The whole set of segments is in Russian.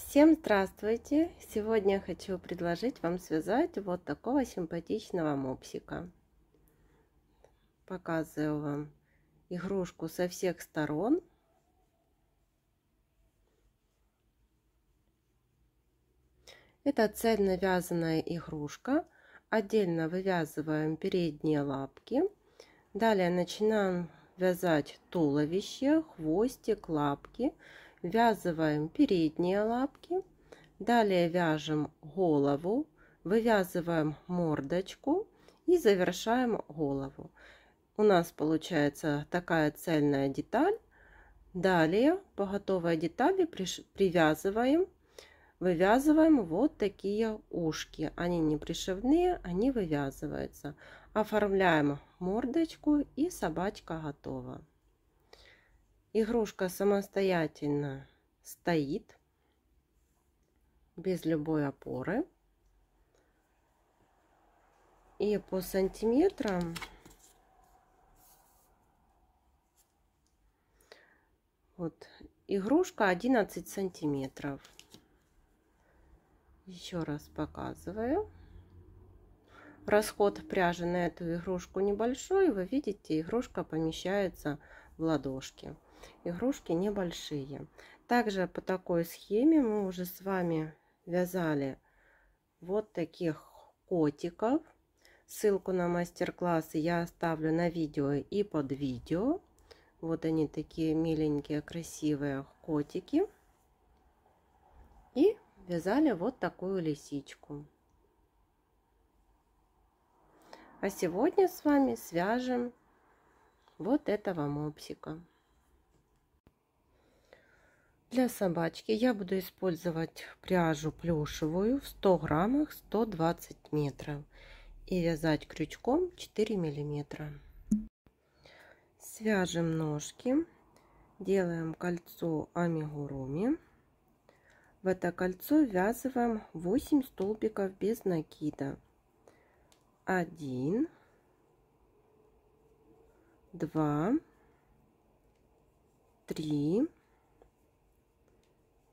Всем здравствуйте! Сегодня я хочу предложить вам связать вот такого симпатичного мопсика. Показываю вам игрушку со всех сторон. Это цельно вязаная игрушка. Отдельно вывязываем передние лапки. Далее начинаем вязать туловище, хвостик, лапки. Ввязываем передние лапки. Далее вяжем голову, вывязываем мордочку и завершаем голову. У нас получается такая цельная деталь. Далее по готовой детали привязываем, вывязываем вот такие ушки. Они не пришивные, они вывязываются. Оформляем мордочку и собачка готова. Игрушка самостоятельно стоит без любой опоры. И по сантиметрам вот игрушка 11 сантиметров. Еще раз показываю. Расход пряжи на эту игрушку небольшой. Вы видите, игрушка помещается в ладошки. Игрушки небольшие. Также по такой схеме мы уже с вами вязали вот таких котиков. Ссылку на мастер-классы я оставлю на видео и под видео. Вот они такие миленькие, красивые котики. И вязали вот такую лисичку. А сегодня с вами свяжем вот этого мопсика. Для собачки я буду использовать пряжу плюшевую в 100 граммах 120 метров и вязать крючком 4 миллиметра. Свяжем ножки, делаем кольцо амигуруми. В это кольцо ввязываем 8 столбиков без накида. 1, 2, 3,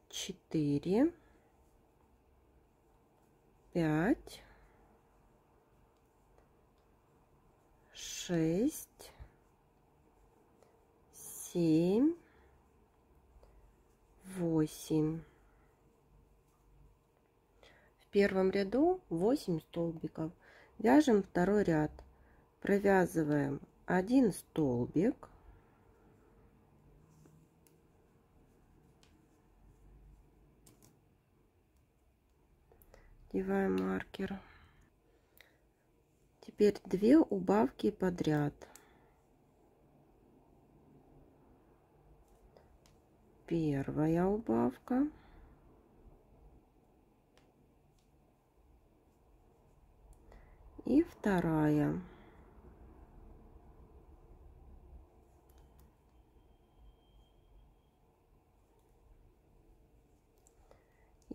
4, 5, 6, 7, 8. В первом ряду 8 столбиков. Вяжем второй ряд. Провязываем 1 столбик. Одеваем маркер. Теперь 2 убавки подряд. Первая убавка. И вторая.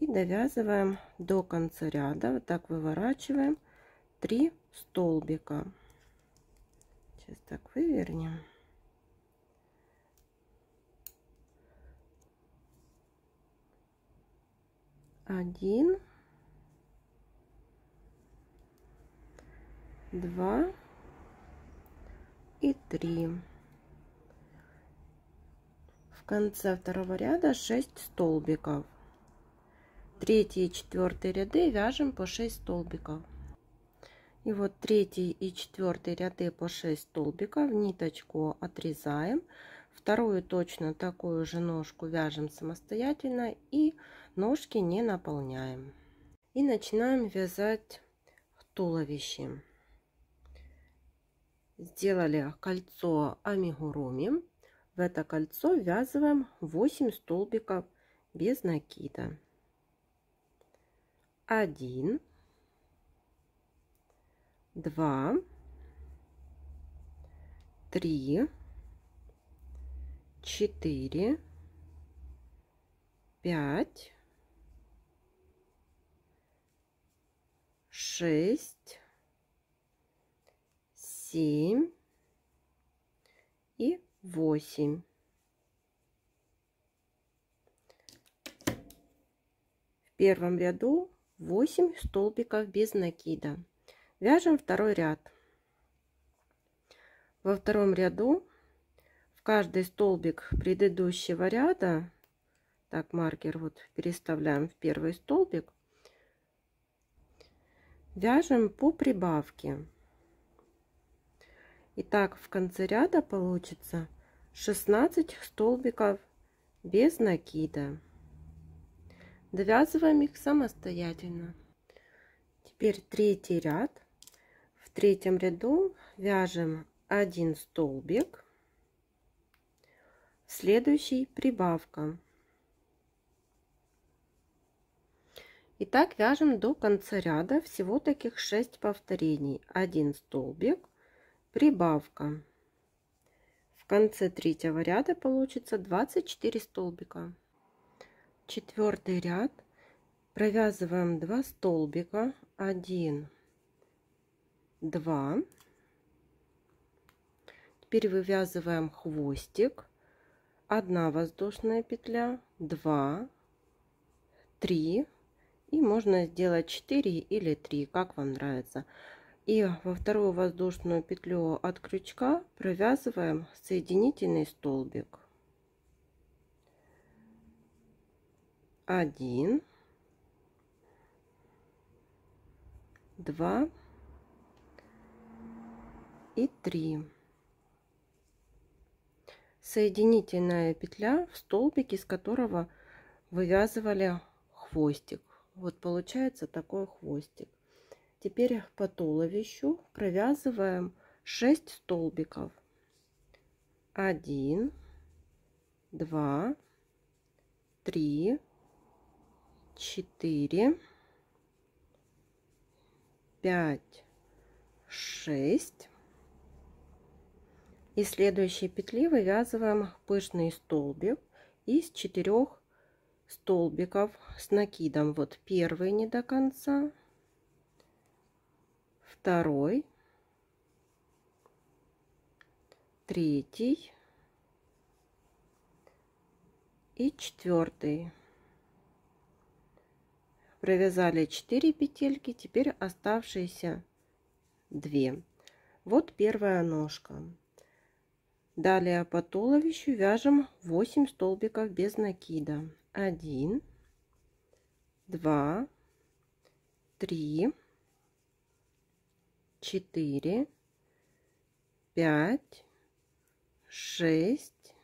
И довязываем до конца ряда. Вот так выворачиваем 3 столбика. Сейчас так вывернем. Один, 2 и 3. В конце второго ряда 6 столбиков. Третий и четвертый ряды вяжем по 6 столбиков. И вот третий и четвертый ряды по 6 столбиков, ниточку отрезаем. Вторую точно такую же ножку вяжем самостоятельно и ножки не наполняем. И начинаем вязать туловище. Сделали кольцо амигуруми. В это кольцо ввязываем 8 столбиков без накида. 1, 2, 3, 4, 5, 6, 7 и 8. первом ряду 8 столбиков без накида. Вяжем второй ряд. Во втором ряду в каждый столбик предыдущего ряда, так, маркер вот переставляем в первый столбик, вяжем по прибавке. Итак, в конце ряда получится 16 столбиков без накида. Довязываем их самостоятельно. Теперь третий ряд. В третьем ряду вяжем 1 столбик, следующий прибавка. И так вяжем до конца ряда. Всего таких 6 повторений. 1 столбик, прибавка. В конце третьего ряда получится 24 столбика. Четвертый ряд. Провязываем 2 столбика, 1, 2. Теперь вывязываем хвостик, 1 воздушная петля, 2, 3, и можно сделать 4 или 3, как вам нравится. И во вторую воздушную петлю от крючка провязываем соединительный столбик. 1, 2 и 3. Соединительная петля в столбике, из которого вывязывали хвостик. Вот получается такой хвостик. Теперь по туловищу провязываем 6 столбиков. 1, 2, 3, 4, 5, 6. И следующей петли вывязываем пышный столбик из 4 столбиков с накидом. Вот первый не до конца, второй, третий и четвертый. Провязали 4 петельки, теперь оставшиеся 2. Вот первая ножка. Далее по туловищу вяжем 8 столбиков без накида. 1, 2, 3, 4, 5, 6,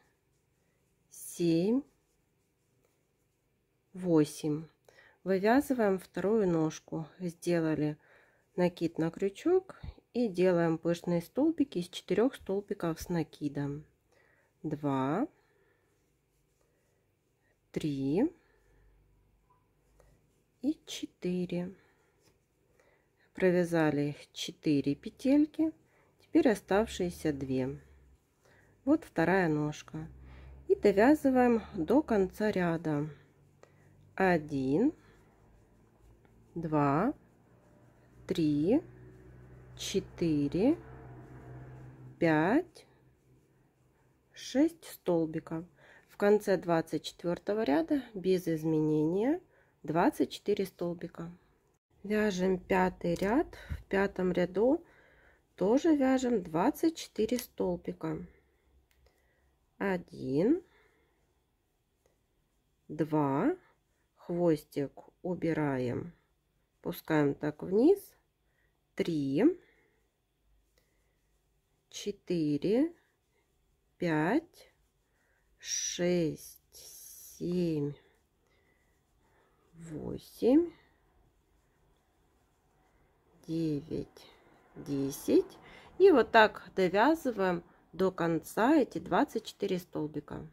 7, 8. Вывязываем вторую ножку. Сделали накид на крючок и делаем пышные столбики из 4 столбиков с накидом. 2, 3 и 4. Провязали 4 петельки. Теперь оставшиеся 2. Вот вторая ножка. И довязываем до конца ряда. 1, 2, 3, 4, 5, 6 столбиков. В конце 24 ряда без изменения 24 столбика. Вяжем пятый ряд. В пятом ряду тоже вяжем 24 столбика. 1, 2, хвостик убираем, пускаем так вниз, 3, 4, 5, 6, 7, 8, 9, 10. И вот так довязываем до конца эти 24 столбика.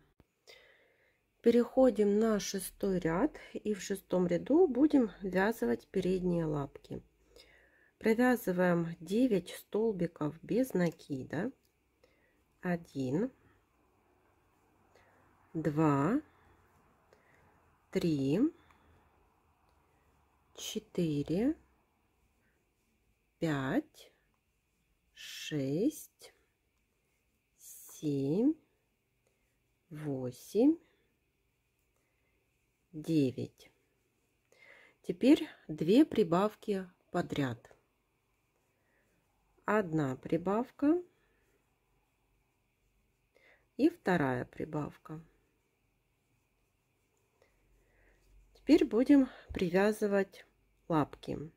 Переходим на 6-й ряд, и в 6-м ряду будем ввязывать передние лапки. Провязываем 9 столбиков без накида. 1, 2, 3, 4, 5, 6, 7, 8, 9. Теперь 2 прибавки подряд. 1 прибавка и 2 прибавка. Теперь будем привязывать лапки.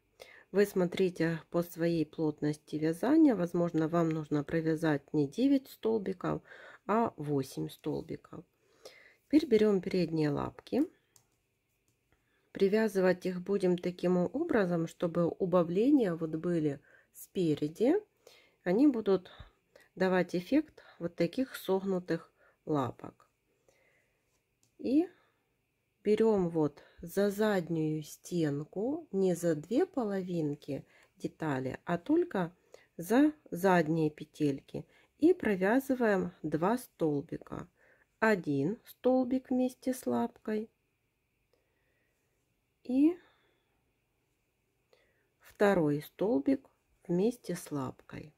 Вы смотрите по своей плотности вязания. Возможно, вам нужно провязать не 9 столбиков, а 8 столбиков. Теперь берем передние лапки. Привязывать их будем таким образом, чтобы убавления вот были спереди. Они будут давать эффект вот таких согнутых лапок. И берем вот за заднюю стенку, не за 2 половинки детали, а только за задние петельки. И провязываем 2 столбика. 1 столбик вместе с лапкой. И 2 столбик вместе с лапкой.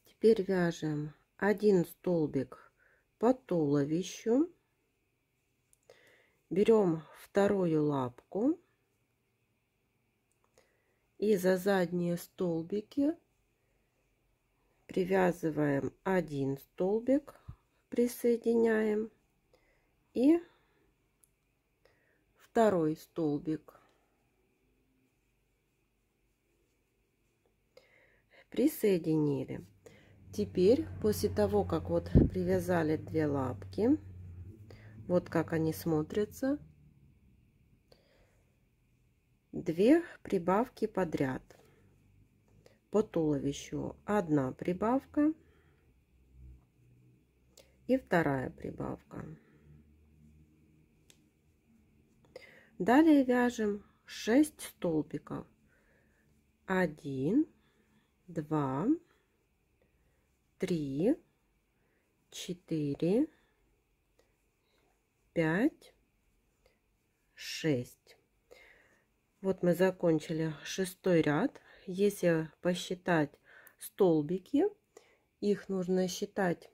Теперь вяжем 1 столбик по туловищу. Берем 2 лапку и за задние столбики привязываем 1 столбик, присоединяем, и 2 столбик. Присоединили. Теперь, после того, как вот привязали 2 лапки, вот как они смотрятся, 2 прибавки подряд. По туловищу 1 прибавка и 2 прибавка. Далее вяжем 6 столбиков. 1, 2, 3, 4, 5, 6. Вот мы закончили 6-й ряд. Если посчитать столбики, их нужно считать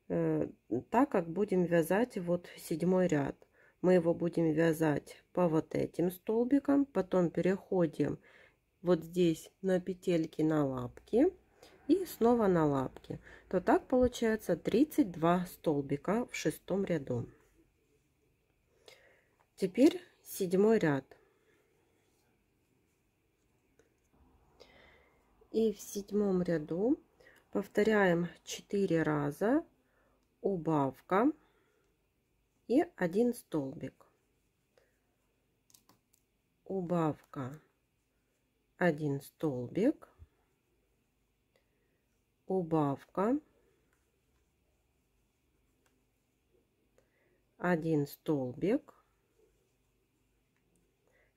так, как будем вязать вот 7-й ряд. Мы его будем вязать по вот этим столбикам, потом переходим вот здесь на петельки на лапки и снова на лапки. То так получается 32 столбика в 6-м ряду. Теперь 7-й ряд. И в 7-м ряду повторяем 4 раза убавка и 1 столбик. Убавка, 1 столбик, убавка, 1 столбик.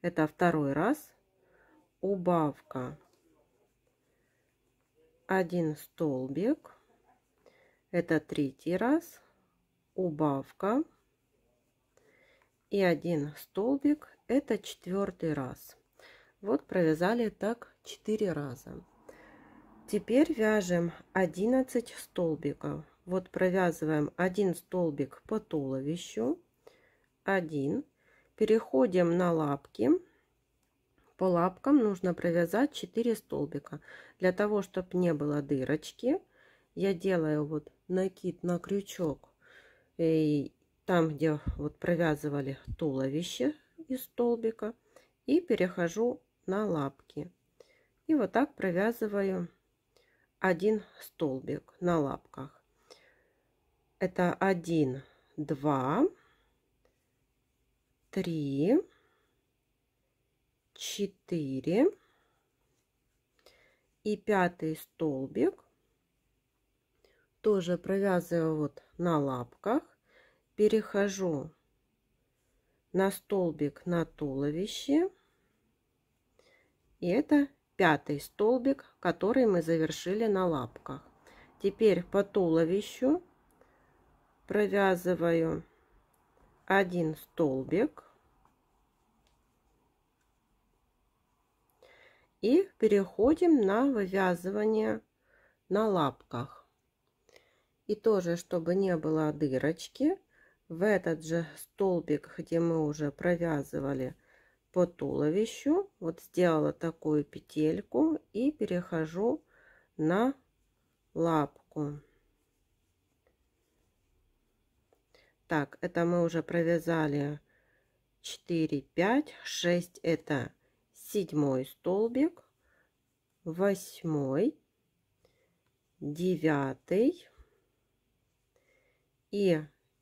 Это 2-й раз. Убавка, 1 столбик. Это 3-й раз. Убавка и 1 столбик. Это 4-й раз. Вот провязали так 4 раза. Теперь вяжем 11 столбиков. Вот провязываем 1 столбик по туловищу, 1. Переходим на лапки. По лапкам нужно провязать 4 столбика. Для того, чтобы не было дырочки, я делаю вот накид на крючок. И там, где вот провязывали туловище из столбика, и перехожу на лапки. И вот так провязываю 1 столбик на лапках. Это 1, 2, 3, 4 и 5-й столбик тоже провязываю вот на лапках, перехожу на столбик на туловище, и это 5-й столбик, который мы завершили на лапках. Теперь по туловищу провязываю 1 столбик и переходим на вывязывание на лапках. И тоже, чтобы не было дырочки, в этот же столбик, где мы уже провязывали по туловищу, вот сделала такую петельку и перехожу на лапку. Так, это мы уже провязали 4, 5, 6, это 7 столбик, 8, 9 и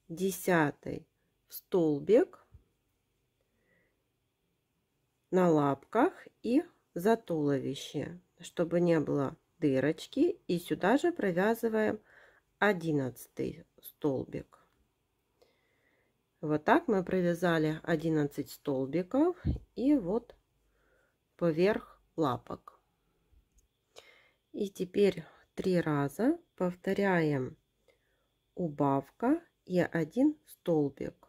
10 столбик на лапках и за туловище, чтобы не было дырочки, и сюда же провязываем 11 столбик. Вот так мы провязали 11 столбиков и вот поверх лапок. И теперь 3 раза повторяем убавка и 1 столбик.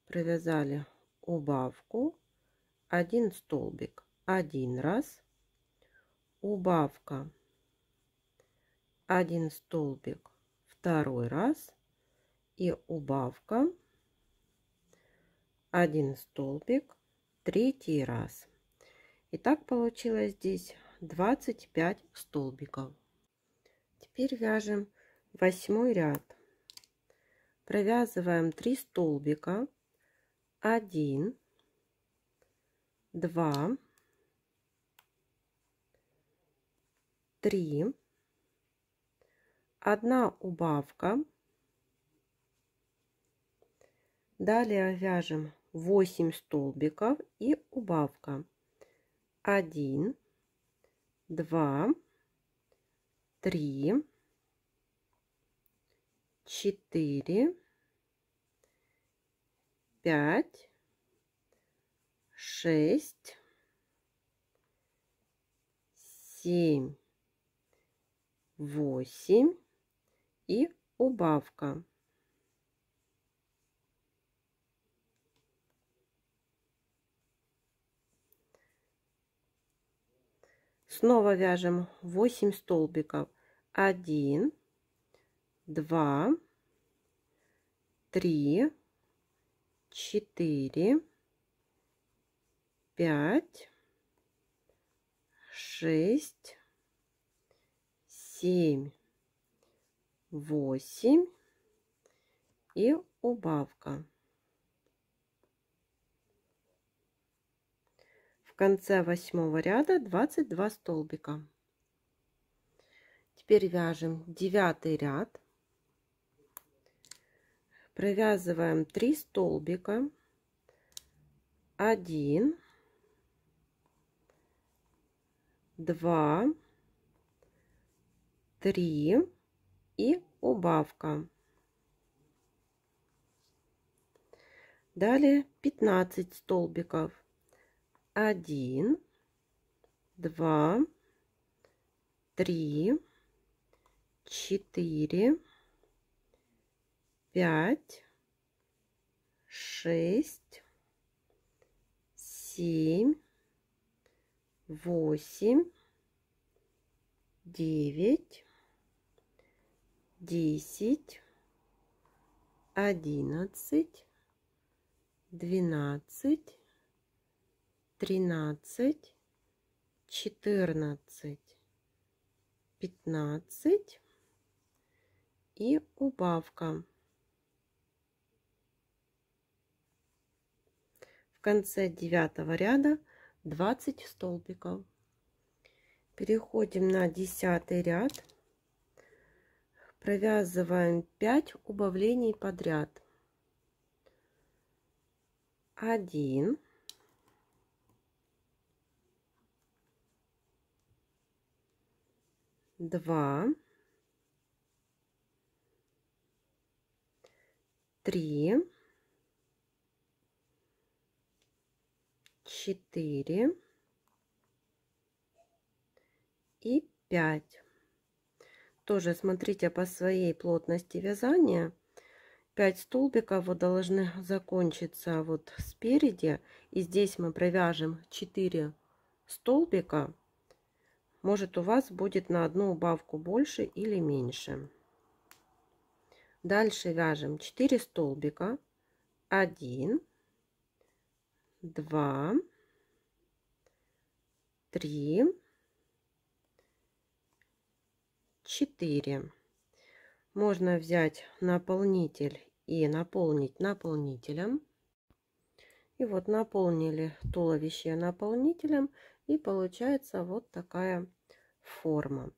Провязали убавку, 1 столбик 1 раз, убавка, 1 столбик 2 раз и убавка, 1 столбик 3 раз. И так получилось здесь 25 столбиков. Теперь вяжем 8 ряд. Провязываем 3 столбика, 1, 2, 3, 1 убавка. Далее вяжем 8 столбиков и убавка, 1, 2, 3, 4, 5, 6, 7, 8 и убавка. Снова вяжем 8 столбиков, 1, 2, 3, 4, 5, 6, 7, 8 и убавка. В конце 8 ряда 22 столбика. Теперь вяжем 9 ряд. Провязываем 3 столбика, 1, 2, 3 и убавка. Далее 15 столбиков, 1, 2, 3, 4, 5, 6, 7, 8, 9, 10, 11, 12, 13, 14, 15 и убавка. В конце 9 ряда 20 столбиков. Переходим на 10 ряд. Провязываем 5 убавлений подряд. 1, 2, 3, 4 и 5. Тоже смотрите по своей плотности вязания. 5 столбиков вот должны закончиться вот спереди, и здесь мы провяжем 4 столбика. Может, у вас будет на одну убавку больше или меньше. Дальше вяжем 4 столбика, 1, 2, 3, 4. Можно взять наполнитель и наполнить наполнителем. И вот наполнили туловище наполнителем, и получается вот такая форма.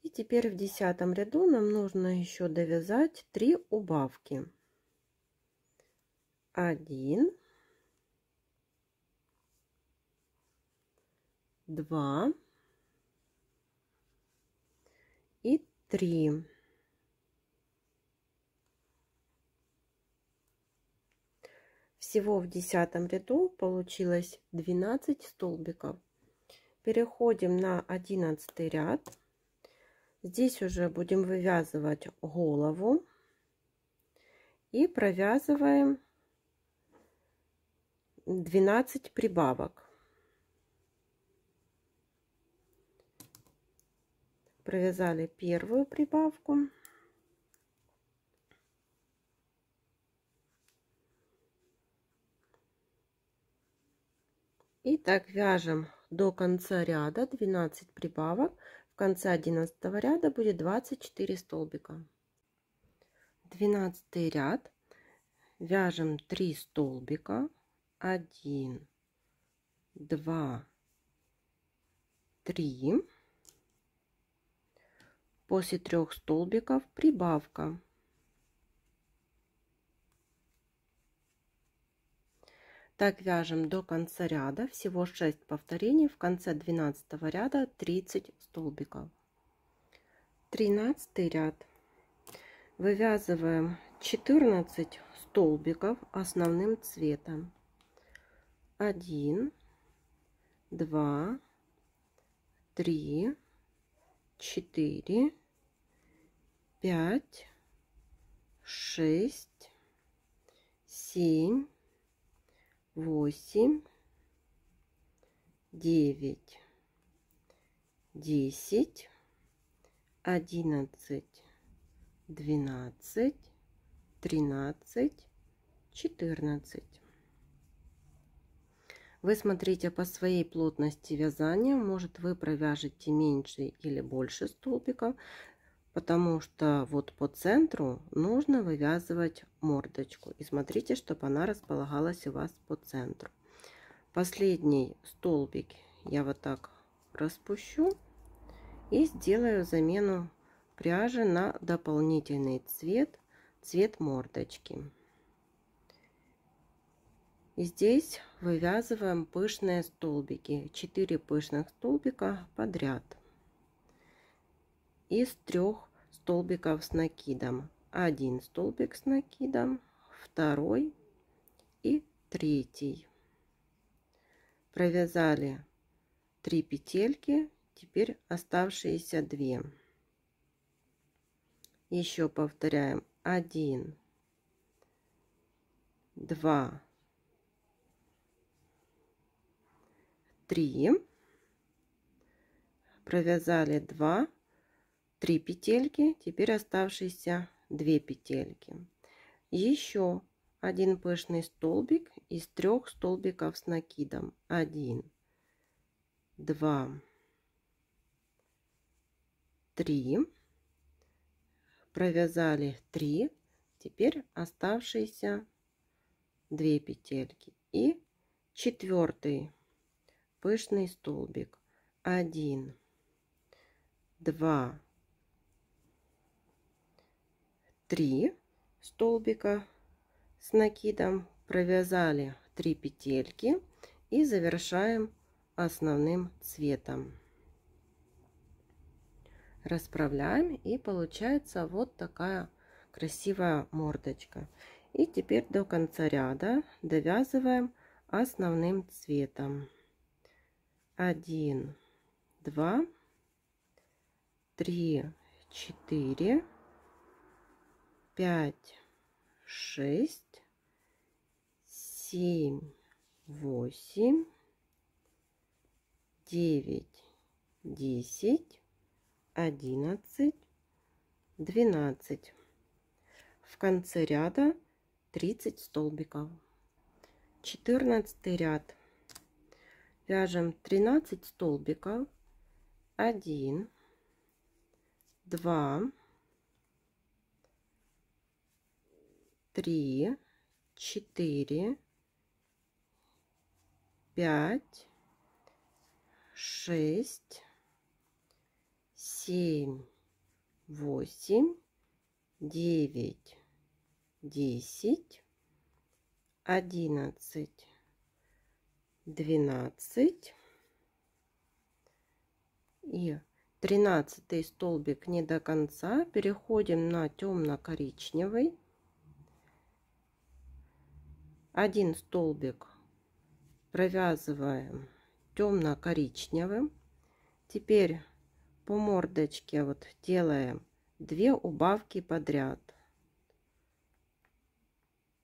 И теперь в 10 ряду нам нужно еще довязать 3 убавки. 1, 2 и 3. Всего в 10 ряду получилось 12 столбиков. Переходим на 11 ряд. Здесь уже будем вывязывать голову и провязываем 12 прибавок. Провязали первую прибавку. И так вяжем до конца ряда 12 прибавок. В конце 11 ряда будет 24 столбика. 12 ряд. Вяжем 3 столбика. 1, 2, 3. После 3 столбиков прибавка. Так вяжем до конца ряда, всего 6 повторений. В конце 12 ряда 30 столбиков. 13 ряд. Вывязываем 14 столбиков основным цветом. 1, 2, 3, 4, 5, 6, 7, 8, 9, 10, 11, 12, 13, 14. Вы смотрите по своей плотности вязания. Может, вы провяжете меньше или больше столбиков, потому что вот по центру нужно вывязывать мордочку. И смотрите, чтобы она располагалась у вас по центру. Последний столбик я вот так распущу и сделаю замену пряжи на дополнительный цвет мордочки. И здесь вывязываем пышные столбики, 4 пышных столбика подряд из 3 столбиков с накидом. 1 столбик с накидом, 2 и 3. Провязали 3 петельки, теперь оставшиеся 2. Еще повторяем: 1, 2, 3. Провязали 3 петельки, теперь оставшиеся 2 петельки. Еще 1 пышный столбик из 3 столбиков с накидом. 1, 2, 3. Провязали 3, теперь оставшиеся 2 петельки. И 4 пышный столбик. 1, 2, 3 столбика с накидом, провязали 3 петельки и завершаем основным цветом. Расправляем, и получается вот такая красивая мордочка. И теперь до конца ряда довязываем основным цветом. 1, 2, 3, 4, 5, 6, 7, 8, 9, 10, 11, 12. В конце ряда 30 столбиков. 14 ряд. Вяжем 13 столбиков. 1, 2, 3, 4, 5, 6, 7, 8, 9, 10, 11, 12 и 13 столбик не до конца. Переходим на темно-коричневый. Один столбик провязываем темно-коричневым. Теперь по мордочке вот делаем 2 убавки подряд.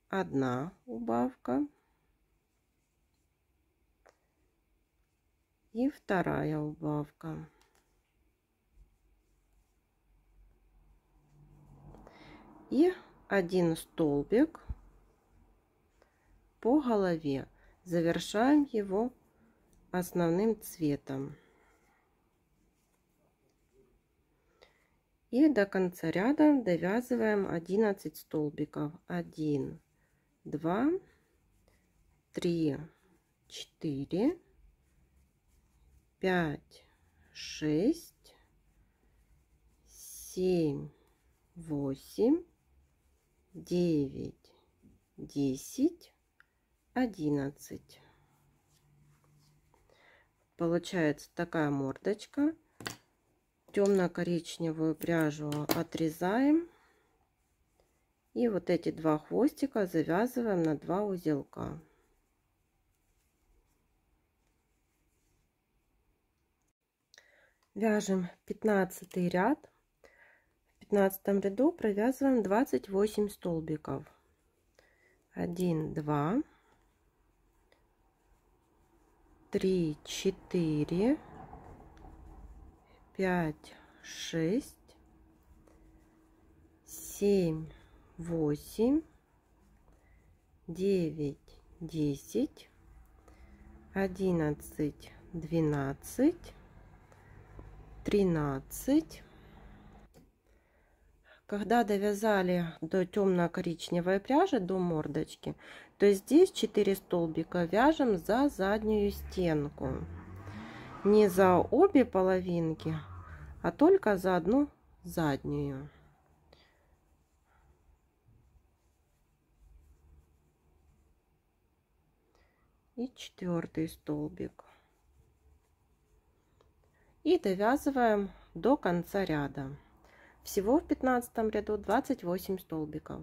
Одна убавка и вторая убавка. И один столбик по голове. Завершаем его основным цветом. И до конца ряда довязываем 11 столбиков. 1, 2, 3, 4, 5, 6, 7, 8, 9, 10, 11. Получается такая мордочка. Темно-коричневую пряжу отрезаем. И вот эти 2 хвостика завязываем на 2 узелка. Вяжем 15 ряд. В 15 ряду провязываем 28 столбиков. 1, 2, 3, 4, 5, 6, 7, 8, 9, 10, 11, 12, 13. Когда довязали до темно-коричневой пряжи, до мордочки, то здесь 4 столбика вяжем за заднюю стенку. Не за обе половинки, а только за одну заднюю. И 4 столбик. И довязываем до конца ряда. Всего в 15 ряду 28 столбиков.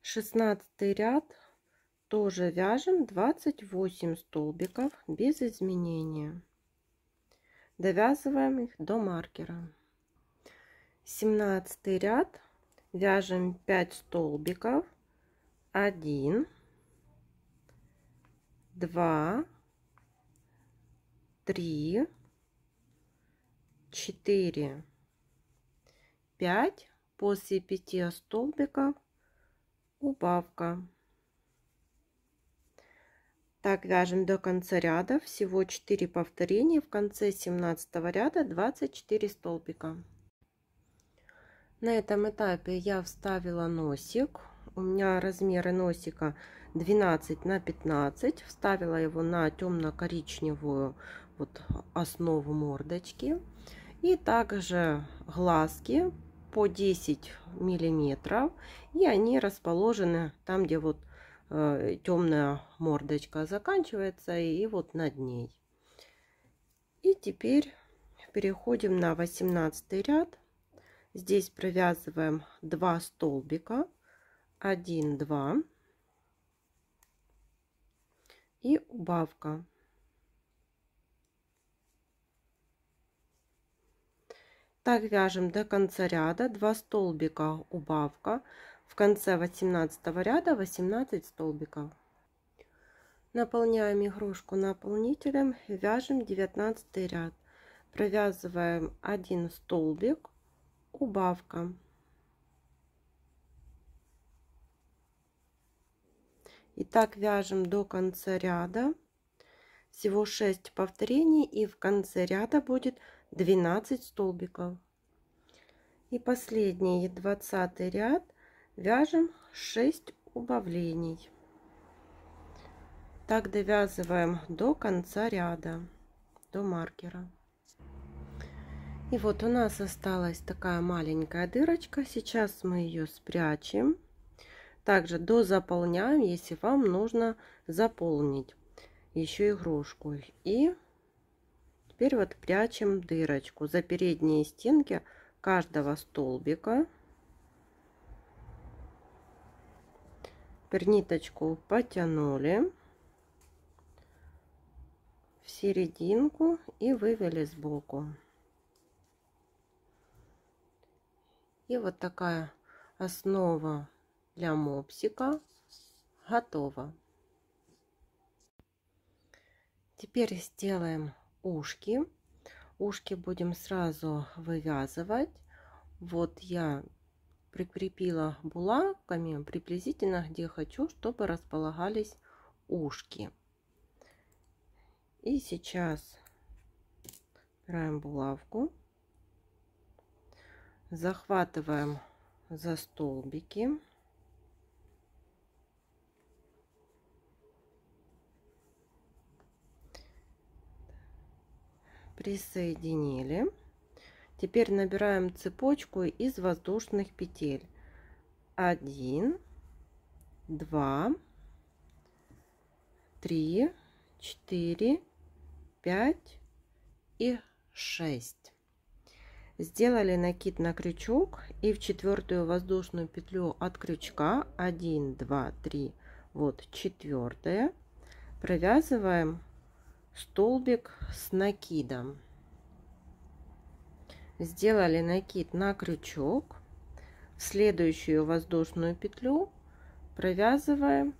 16 ряд тоже вяжем 28 столбиков без изменения. Довязываем их до маркера. 17 ряд вяжем 5 столбиков. 1, 2, 3, 4, 5. После 5 столбиков убавка. Так вяжем до конца ряда. Всего 4 повторения. В конце 17 ряда 24 столбика. На этом этапе я вставила носик. У меня размеры носика 12 на 15. Вставила его на темно-коричневую вот основу мордочки. И также глазки по 10 миллиметров. И они расположены там, где вот темная мордочка заканчивается, и вот над ней. И теперь переходим на 18 ряд. Здесь провязываем 2 столбика. 1, 2 и убавка. Так вяжем до конца ряда. 2 столбика убавка. В конце 18 ряда 18 столбиков. Наполняем игрушку наполнителем. Вяжем 19 ряд. Провязываем 1 столбик, убавка. И так вяжем до конца ряда. Всего 6 повторений, и в конце ряда будет 12 столбиков. И последний 20 ряд вяжем 6 убавлений. Так довязываем до конца ряда, до маркера. И вот у нас осталась такая маленькая дырочка. Сейчас мы ее спрячем. Также дозаполняем, если вам нужно заполнить еще игрушку. И теперь вот прячем дырочку за передние стенки каждого столбика. Теперь ниточку потянули в серединку и вывели сбоку. И вот такая основа для мопсика готова. Теперь сделаем ушки. Ушки будем сразу вывязывать. Вот я прикрепила булавками приблизительно, где хочу, чтобы располагались ушки. И сейчас убираем булавку, захватываем за столбики. Присоединили. Теперь набираем цепочку из воздушных петель. 1, 2, 3, 4, 5 и 6. Сделали накид на крючок и в 4-ю воздушную петлю от крючка 1, 2, 3, вот 4-я, провязываем столбик с накидом. Сделали накид на крючок, в следующую воздушную петлю провязываем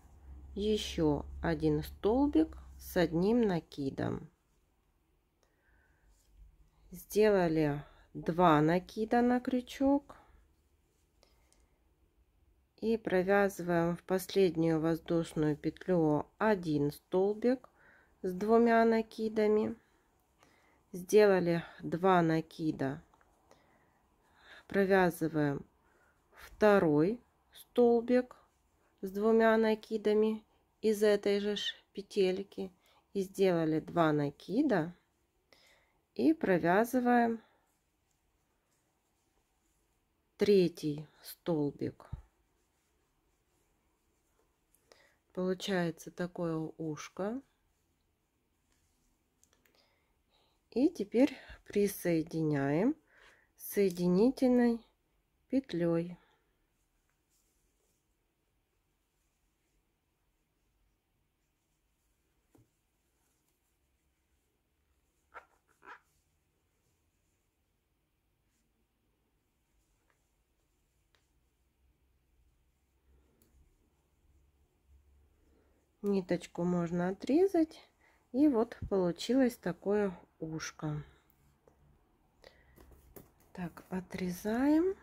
еще один столбик с одним накидом. Сделали 2 накида на крючок и провязываем в последнюю воздушную петлю один столбик с 2 накидами. Сделали 2 накида, провязываем второй столбик с 2 накидами из этой же петельки и сделали 2 накида и провязываем 3-й столбик. Получается такое ушко. И теперь присоединяем соединительной петлей. Ниточку можно отрезать, и вот получилось такое ушко. Так, отрезаем.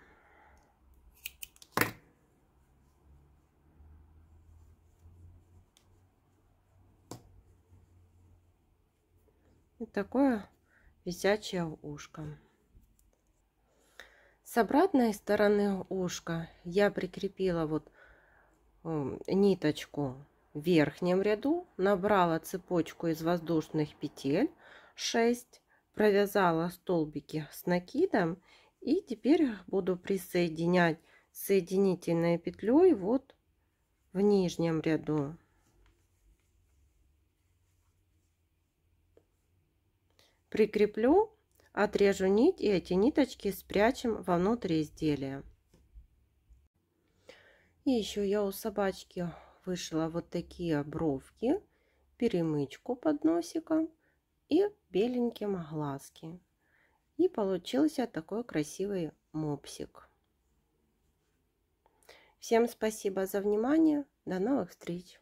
И такое висячее ушко. С обратной стороны ушка я прикрепила вот ниточку в верхнем ряду, набрала цепочку из воздушных петель 6, провязала столбики с накидом и теперь буду присоединять соединительной петлей вот в нижнем ряду. Прикреплю, отрежу нить и эти ниточки спрячем вовнутрь изделия. И еще я у собачки вышила вот такие бровки, перемычку под носиком и беленьким глазки. И получился такой красивый мопсик. Всем спасибо за внимание. До новых встреч!